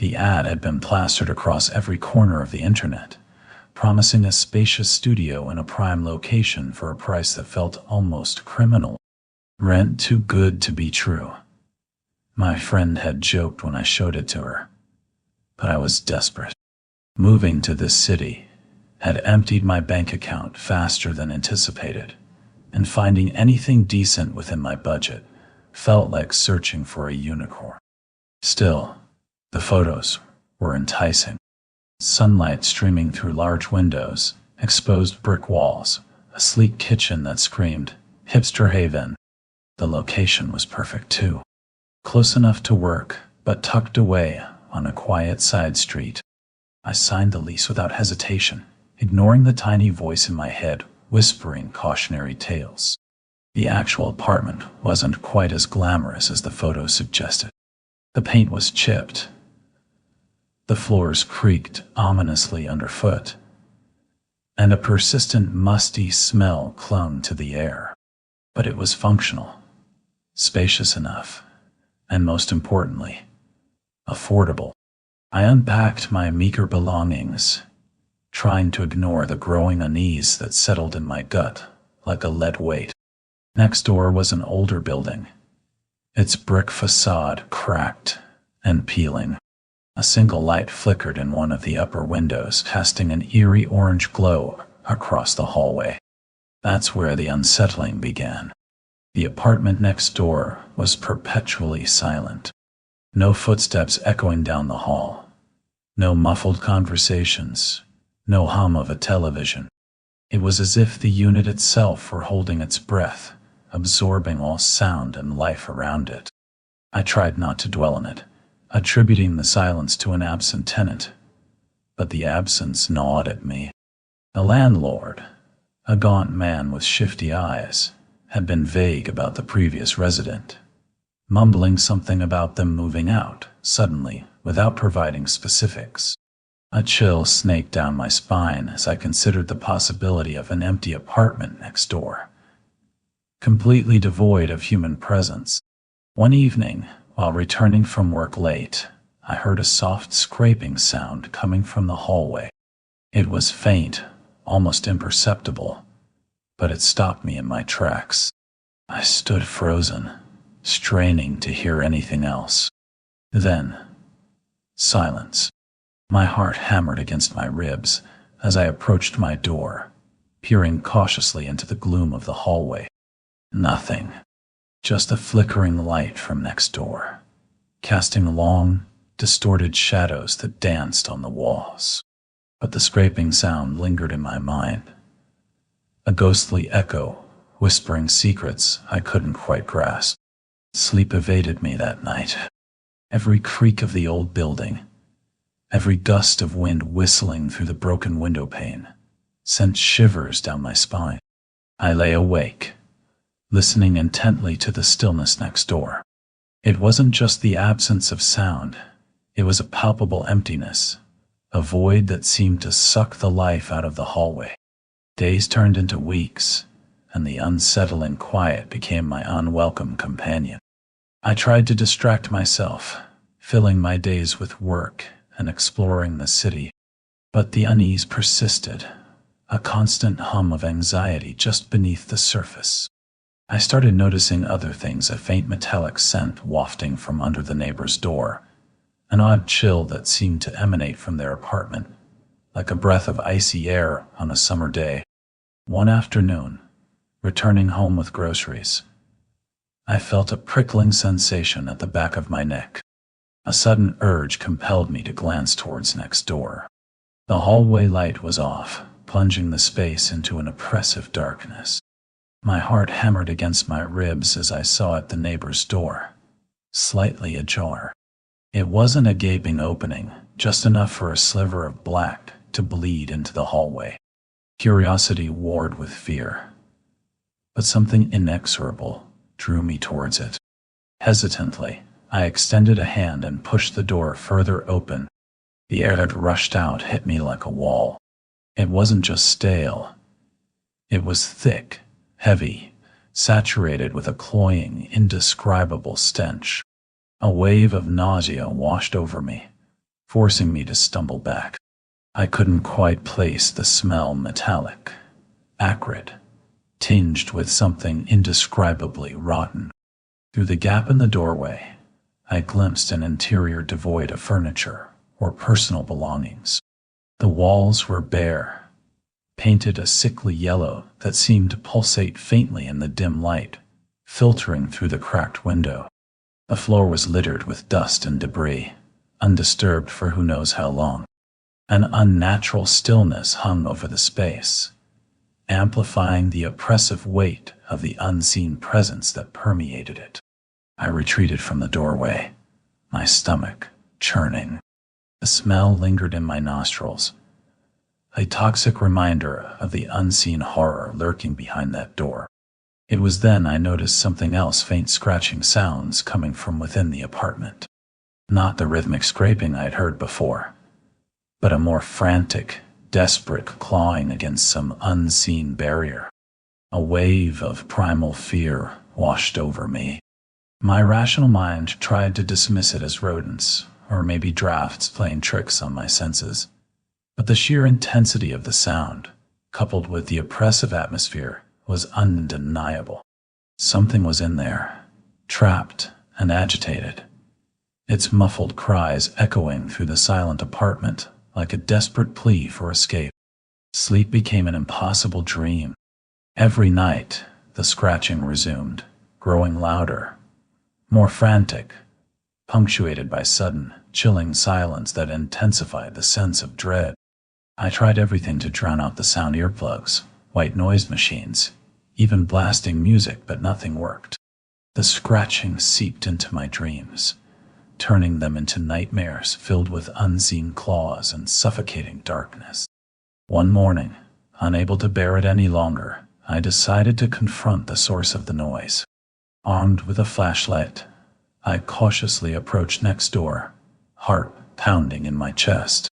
The ad had been plastered across every corner of the internet, promising a spacious studio in a prime location for a price that felt almost criminal. Rent too good to be true. My friend had joked when I showed it to her, but I was desperate. Moving to this city had emptied my bank account faster than anticipated, and finding anything decent within my budget felt like searching for a unicorn. Still, the photos were enticing. Sunlight streaming through large windows, exposed brick walls, a sleek kitchen that screamed, hipster haven. The location was perfect too. Close enough to work, but tucked away on a quiet side street. I signed the lease without hesitation, ignoring the tiny voice in my head whispering cautionary tales. The actual apartment wasn't quite as glamorous as the photos suggested. The paint was chipped. The floors creaked ominously underfoot, and a persistent musty smell clung to the air. But it was functional, spacious enough, and most importantly, affordable. I unpacked my meager belongings, trying to ignore the growing unease that settled in my gut like a lead weight. Next door was an older building, its brick facade cracked and peeling. A single light flickered in one of the upper windows, casting an eerie orange glow across the hallway. That's where the unsettling began. The apartment next door was perpetually silent. No footsteps echoing down the hall. No muffled conversations. No hum of a television. It was as if the unit itself were holding its breath, absorbing all sound and life around it. I tried not to dwell on it, attributing the silence to an absent tenant, but the absence gnawed at me. The landlord, a gaunt man with shifty eyes, had been vague about the previous resident, mumbling something about them moving out suddenly without providing specifics. A chill snaked down my spine as I considered the possibility of an empty apartment next door, completely devoid of human presence. One evening, while returning from work late, I heard a soft scraping sound coming from the hallway. It was faint, almost imperceptible, but it stopped me in my tracks. I stood frozen, straining to hear anything else. Then, silence. My heart hammered against my ribs as I approached my door, peering cautiously into the gloom of the hallway. Nothing. Just a flickering light from next door, casting long, distorted shadows that danced on the walls. But the scraping sound lingered in my mind, a ghostly echo whispering secrets I couldn't quite grasp. Sleep evaded me that night. Every creak of the old building, every gust of wind whistling through the broken window pane, sent shivers down my spine. I lay awake, listening intently to the stillness next door. It wasn't just the absence of sound, it was a palpable emptiness, a void that seemed to suck the life out of the hallway. Days turned into weeks, and the unsettling quiet became my unwelcome companion. I tried to distract myself, filling my days with work and exploring the city, but the unease persisted, a constant hum of anxiety just beneath the surface. I started noticing other things, a faint metallic scent wafting from under the neighbor's door, an odd chill that seemed to emanate from their apartment, like a breath of icy air on a summer day. One afternoon, returning home with groceries, I felt a prickling sensation at the back of my neck. A sudden urge compelled me to glance towards next door. The hallway light was off, plunging the space into an oppressive darkness. My heart hammered against my ribs as I saw at the neighbor's door, slightly ajar. It wasn't a gaping opening, just enough for a sliver of black to bleed into the hallway. Curiosity warred with fear, but something inexorable drew me towards it. Hesitantly, I extended a hand and pushed the door further open. The air that rushed out hit me like a wall. It wasn't just stale. It was thick, heavy, saturated with a cloying, indescribable stench. A wave of nausea washed over me, forcing me to stumble back. I couldn't quite place the smell, metallic, acrid, tinged with something indescribably rotten. Through the gap in the doorway, I glimpsed an interior devoid of furniture or personal belongings. The walls were bare, painted a sickly yellow that seemed to pulsate faintly in the dim light, filtering through the cracked window. The floor was littered with dust and debris, undisturbed for who knows how long. An unnatural stillness hung over the space, amplifying the oppressive weight of the unseen presence that permeated it. I retreated from the doorway, my stomach churning. The smell lingered in my nostrils, a toxic reminder of the unseen horror lurking behind that door. It was then I noticed something else, faint scratching sounds coming from within the apartment. Not the rhythmic scraping I had heard before, but a more frantic, desperate clawing against some unseen barrier. A wave of primal fear washed over me. My rational mind tried to dismiss it as rodents, or maybe drafts playing tricks on my senses. But the sheer intensity of the sound, coupled with the oppressive atmosphere, was undeniable. Something was in there, trapped and agitated, its muffled cries echoing through the silent apartment like a desperate plea for escape. Sleep became an impossible dream. Every night, the scratching resumed, growing louder, more frantic, punctuated by sudden, chilling silence that intensified the sense of dread. I tried everything to drown out the sound: earplugs, white noise machines, even blasting music, but nothing worked. The scratching seeped into my dreams, turning them into nightmares filled with unseen claws and suffocating darkness. One morning, unable to bear it any longer, I decided to confront the source of the noise. Armed with a flashlight, I cautiously approached next door, heart pounding in my chest.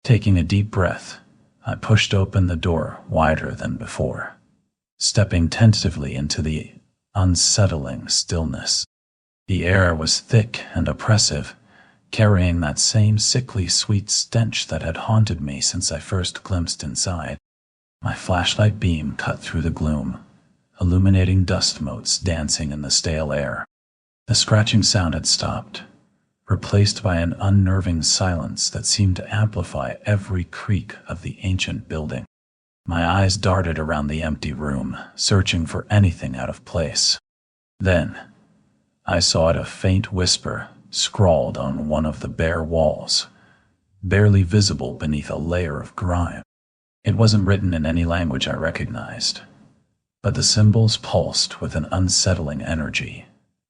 Taking a deep breath, I pushed open the door wider than before, stepping tentatively into the unsettling stillness. The air was thick and oppressive, carrying that same sickly sweet stench that had haunted me since I first glimpsed inside. My flashlight beam cut through the gloom, illuminating dust motes dancing in the stale air. The scratching sound had stopped, replaced by an unnerving silence that seemed to amplify every creak of the ancient building. My eyes darted around the empty room, searching for anything out of place. Then, I saw a faint whisper scrawled on one of the bare walls, barely visible beneath a layer of grime. It wasn't written in any language I recognized, but the symbols pulsed with an unsettling energy,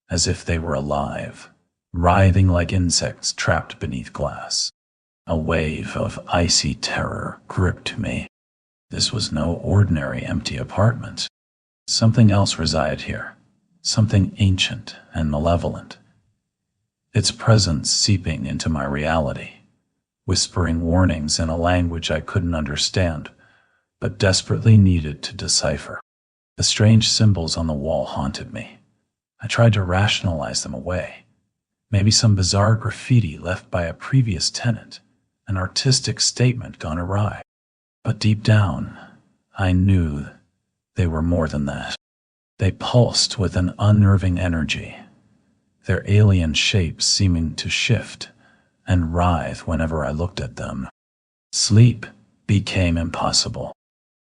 as if they were alive, writhing like insects trapped beneath glass. A wave of icy terror gripped me. This was no ordinary empty apartment. Something else resided here, something ancient and malevolent, its presence seeping into my reality, whispering warnings in a language I couldn't understand, but desperately needed to decipher. The strange symbols on the wall haunted me. I tried to rationalize them away. Maybe some bizarre graffiti left by a previous tenant, an artistic statement gone awry. But deep down, I knew they were more than that. They pulsed with an unnerving energy, their alien shapes seeming to shift and writhe whenever I looked at them. Sleep became impossible.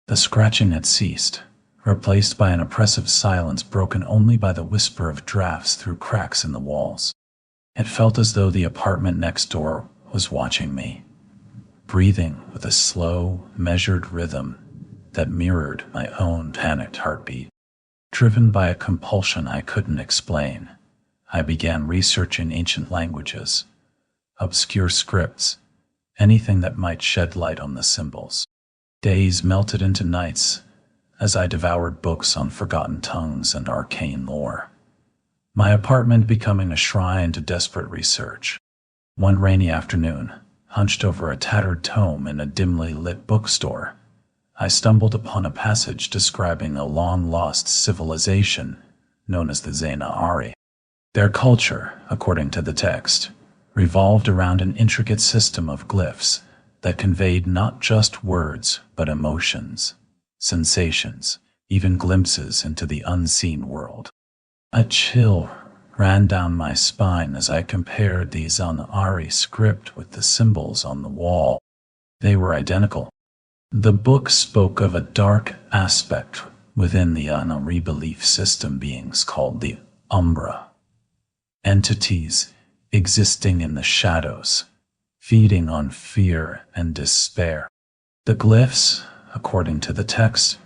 The scratching had ceased, replaced by an oppressive silence broken only by the whisper of drafts through cracks in the walls. It felt as though the apartment next door was watching me, breathing with a slow, measured rhythm that mirrored my own panicked heartbeat. Driven by a compulsion I couldn't explain, I began researching ancient languages, obscure scripts, anything that might shed light on the symbols. Days melted into nights as I devoured books on forgotten tongues and arcane lore, my apartment becoming a shrine to desperate research. One rainy afternoon, hunched over a tattered tome in a dimly lit bookstore, I stumbled upon a passage describing a long-lost civilization known as the Zena Ari. Their culture, according to the text, revolved around an intricate system of glyphs that conveyed not just words, but emotions, sensations, even glimpses into the unseen world. A chill ran down my spine as I compared these Unari script with the symbols on the wall. They were identical. The book spoke of a dark aspect within the Unari belief system beings called the Umbra, entities existing in the shadows, feeding on fear and despair. The glyphs, according to the text,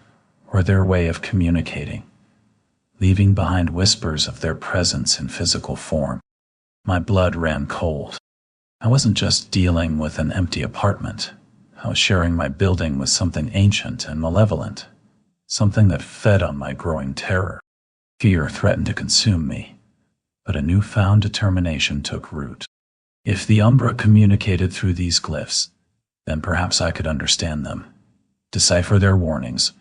were their way of communicating, leaving behind whispers of their presence in physical form. My blood ran cold. I wasn't just dealing with an empty apartment. I was sharing my building with something ancient and malevolent, something that fed on my growing terror. Fear threatened to consume me, but a newfound determination took root. If the Umbra communicated through these glyphs, then perhaps I could understand them, decipher their warnings,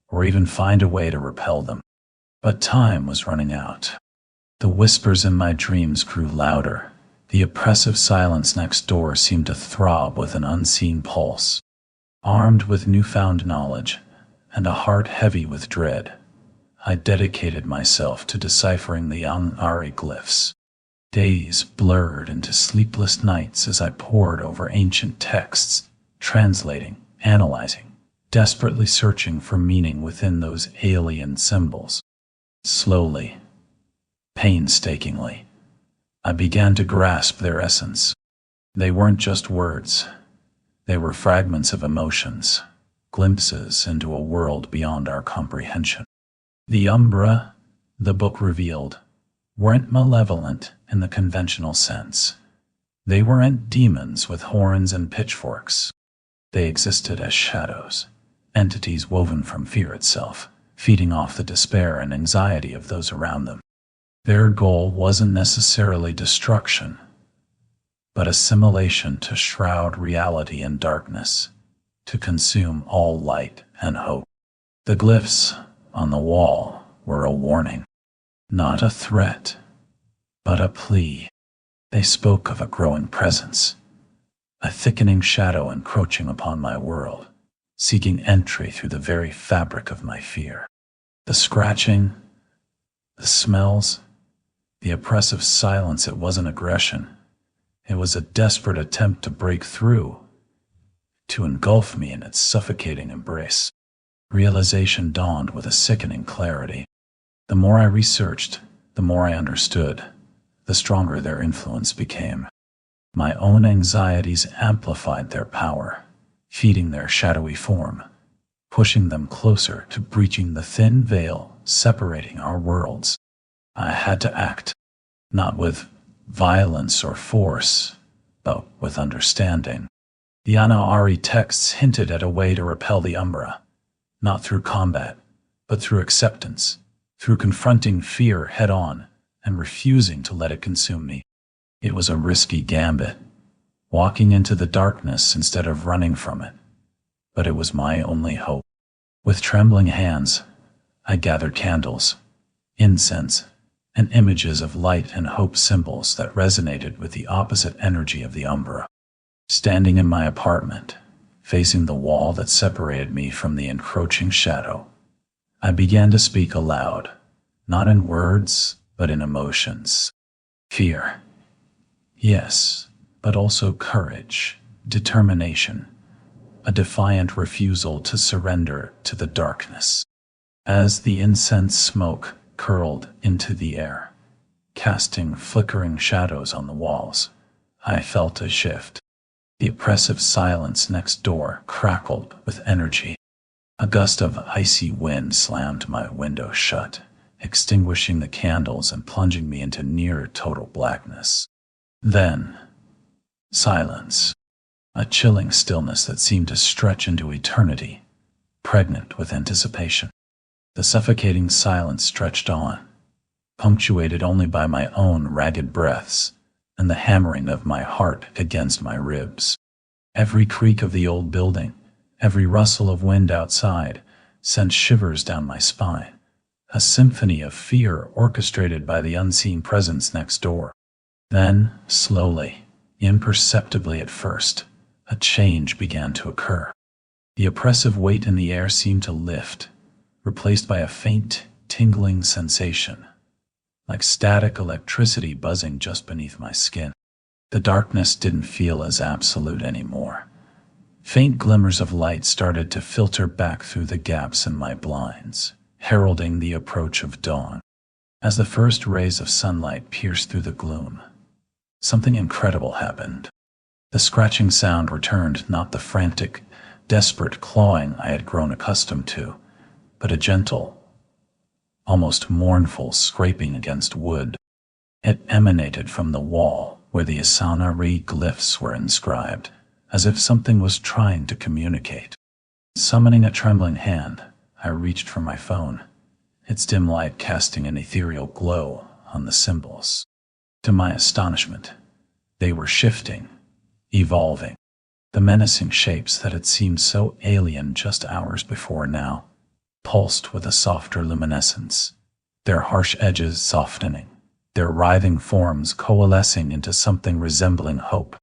or even find a way to repel them. But time was running out. The whispers in my dreams grew louder. The oppressive silence next door seemed to throb with an unseen pulse. Armed with newfound knowledge, and a heart heavy with dread, I dedicated myself to deciphering the Unari glyphs. Days blurred into sleepless nights as I pored over ancient texts, translating, analyzing, desperately searching for meaning within those alien symbols. Slowly, painstakingly, I began to grasp their essence. They weren't just words. They were fragments of emotions, glimpses into a world beyond our comprehension. The Umbra, the book revealed, weren't malevolent in the conventional sense. They weren't demons with horns and pitchforks. They existed as shadows, entities woven from fear itself, feeding off the despair and anxiety of those around them. Their goal wasn't necessarily destruction, but assimilation to shroud reality in darkness, to consume all light and hope. The glyphs on the wall were a warning, not a threat, but a plea. They spoke of a growing presence, a thickening shadow encroaching upon my world, seeking entry through the very fabric of my fear. The scratching, the smells, the oppressive silence, it wasn't aggression. It was a desperate attempt to break through, to engulf me in its suffocating embrace. Realization dawned with a sickening clarity. The more I researched, the more I understood, the stronger their influence became. My own anxieties amplified their power, feeding their shadowy form, pushing them closer to breaching the thin veil separating our worlds. I had to act, not with violence or force, but with understanding. The Unari texts hinted at a way to repel the Umbra, not through combat, but through acceptance, through confronting fear head-on and refusing to let it consume me. It was a risky gambit, walking into the darkness instead of running from it, but it was my only hope. With trembling hands, I gathered candles, incense, and images of light and hope symbols that resonated with the opposite energy of the Umbra. Standing in my apartment, facing the wall that separated me from the encroaching shadow, I began to speak aloud, not in words, but in emotions. Fear, yes, but also courage, determination, a defiant refusal to surrender to the darkness. As the incense smoke curled into the air, casting flickering shadows on the walls, I felt a shift. The oppressive silence next door crackled with energy. A gust of icy wind slammed my window shut, extinguishing the candles and plunging me into near total blackness. Then, silence. A chilling stillness that seemed to stretch into eternity, pregnant with anticipation. The suffocating silence stretched on, punctuated only by my own ragged breaths and the hammering of my heart against my ribs. Every creak of the old building, every rustle of wind outside, sent shivers down my spine, a symphony of fear orchestrated by the unseen presence next door. Then, slowly, Imperceptibly at first, a change began to occur. The oppressive weight in the air seemed to lift, replaced by a faint, tingling sensation, like static electricity buzzing just beneath my skin. The darkness didn't feel as absolute anymore. Faint glimmers of light started to filter back through the gaps in my blinds, heralding the approach of dawn. As the first rays of sunlight pierced through the gloom, something incredible happened. The scratching sound returned, not the frantic, desperate clawing I had grown accustomed to, but a gentle, almost mournful scraping against wood. It emanated from the wall where the Asanari glyphs were inscribed, as if something was trying to communicate. Summoning a trembling hand, I reached for my phone, its dim light casting an ethereal glow on the symbols. To my astonishment, they were shifting, evolving. The menacing shapes that had seemed so alien just hours before now pulsed with a softer luminescence, their harsh edges softening, their writhing forms coalescing into something resembling hope.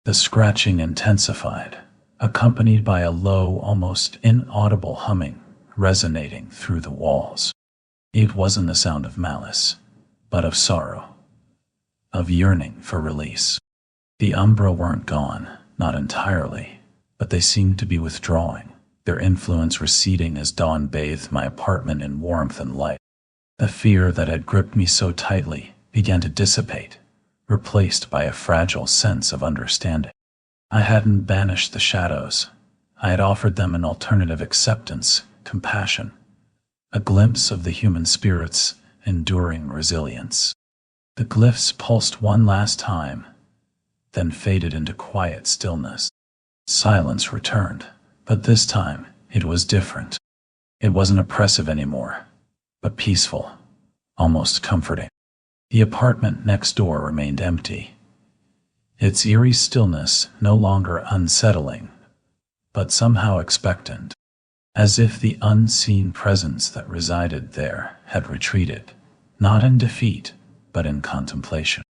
The scratching intensified, accompanied by a low, almost inaudible humming resonating through the walls. It wasn't the sound of malice, but of sorrow, of yearning for release. The Umbra weren't gone, not entirely, but they seemed to be withdrawing, their influence receding as dawn bathed my apartment in warmth and light. The fear that had gripped me so tightly began to dissipate, replaced by a fragile sense of understanding. I hadn't banished the shadows. I had offered them an alternative acceptance, compassion, a glimpse of the human spirit's enduring resilience. The glyphs pulsed one last time, then faded into quiet stillness. Silence returned, but this time it was different. It wasn't oppressive anymore, but peaceful, almost comforting. The apartment next door remained empty, its eerie stillness no longer unsettling, but somehow expectant, as if the unseen presence that resided there had retreated, not in defeat, but in contemplation.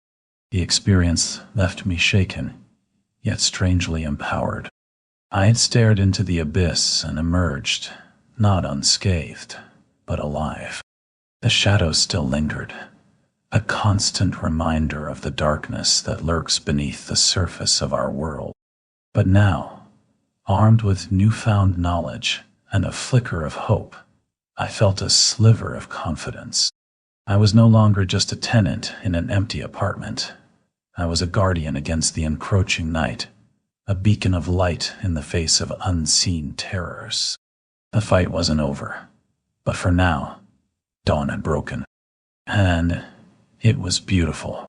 The experience left me shaken, yet strangely empowered. I had stared into the abyss and emerged, not unscathed, but alive. The shadows still lingered, a constant reminder of the darkness that lurks beneath the surface of our world. But now, armed with newfound knowledge and a flicker of hope, I felt a sliver of confidence. I was no longer just a tenant in an empty apartment. I was a guardian against the encroaching night, a beacon of light in the face of unseen terrors. The fight wasn't over, but for now, dawn had broken. And it was beautiful.